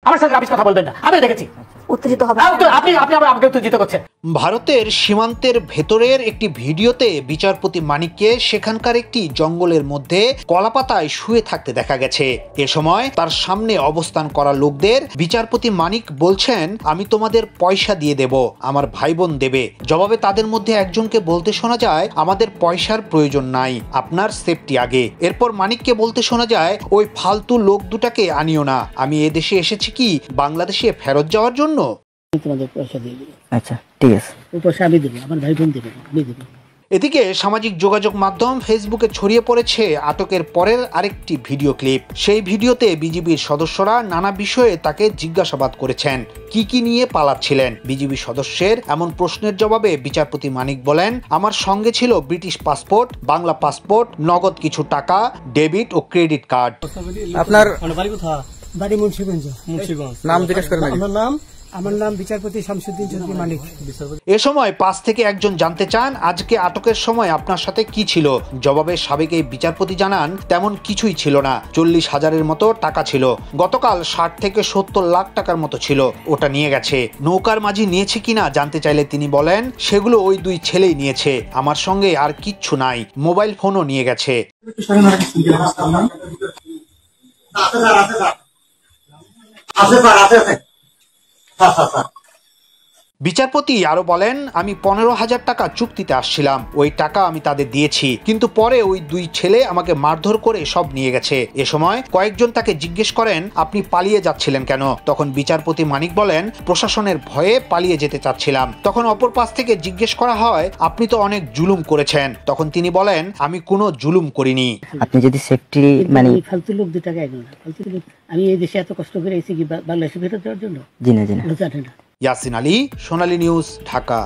আমার সাথে রাবিশ কথা বলবেন না, আমি দেখেছি। উত্তেজিত হবে আপনি আমাকে উত্তেজিত করছেন। ভারতের সীমান্তের ভেতরের একটি ভিডিওতে বিচারপতি মানিককে সেখানকার একটি জঙ্গলের মধ্যে কলাপাতায় শুয়ে থাকতে দেখা গেছে। এ সময় তার সামনে অবস্থান করা লোকদের বিচারপতি মানিক বলছেন, আমি তোমাদের পয়সা দিয়ে দেব, আমার ভাই বোন দেবে। জবাবে তাদের মধ্যে একজনকে বলতে শোনা যায়, আমাদের পয়সার প্রয়োজন নাই, আপনার সেফটি আগে। এরপর মানিককে বলতে শোনা যায়, ওই ফালতু লোক দুটাকে আনিও না, আমি এদেশে এসেছি কি বাংলাদেশে ফেরত যাওয়ার জন্য। তোমাদের পয়সা দিয়ে দেবো। আচ্ছা ঠিক আছে, ওই পয়সা আমি দেবো, আমার ভাই বোন দেবে, আমি দেবো। এদিকে সামাজিক যোগাযোগ মাধ্যম ফেসবুকে ছড়িয়ে পড়েছে আটকের পরের আরেকটি ভিডিও ক্লিপ। সেই ভিডিওতে বিজিবির সদস্যরা নানা বিষয়ে তাকে জিজ্ঞাসাবাদ করেছেন, কি নিয়ে পালাচ্ছিলেন। বিজিবি সদস্যের এমন প্রশ্নের জবাবে বিচারপতি মানিক বলেন, আমার সঙ্গে ছিল ব্রিটিশ পাসপোর্ট, বাংলা পাসপোর্ট, নগদ কিছু টাকা, ডেবিট ও ক্রেডিট কার্ড। আপনার বাড়ি কোথায়? বাড়ি মুন্সিগঞ্জ। নাম জিজ্ঞেস করেন। আমার নাম বিচারপতি শামসুদ্দিন চৌধুরী মানিক। এ সময় পাশ থেকে একজন জানতে চান, আজকে আটকের সময় আপনার সাথে কি ছিল। জবাবে সাবেক এই বিচারপতি জানান, তেমন কিছুই ছিল না, 40,000-এর মতো টাকা ছিল। গতকাল 60 থেকে 70 লাখ টাকার মতো ছিল, ওটা নিয়ে গেছে। নৌকার মাঝি নিয়েছে কিনা জানতে চাইলে তিনি বলেন, সেগুলো ওই দুই ছেলেই নিয়েছে, আমার সঙ্গে আর কিচ্ছু নাই, মোবাইল ফোনও নিয়ে গেছে। বিচারপতি আরো বলেন, আমি 15,000 টাকা চুক্তিতে আসছিলাম, ওই টাকা আমি তাদের দিয়েছি, কিন্তু পরে ওই দুই ছেলে আমাকে মারধর করে সব নিয়ে গেছে। এ সময় কয়েকজন তাকে জিজ্ঞেস করেন, আপনি পালিয়ে যাচ্ছিলেন কেন? তখন বিচারপতি মানিক বলেন, প্রশাসনের ভয়ে পালিয়ে যেতে চাচ্ছিলাম। তখন অপর পাশ থেকে জিজ্ঞেস করা হয়, আপনি তো অনেক জুলুম করেছেন। তখন তিনি বলেন, আমি কোনো জুলুম করিনি। আপনি যদি সেফটি মানে ফালতু লোক দুটাকে ফালতু লোক, আমি এই দেশে এত কষ্ট করে এসেছি কি বাংলাদেশে ফেরত যাওয়ার জন্য? জি না জানেন না। ইয়াসিন আলী, সোনালী নিউজ, ঢাকা।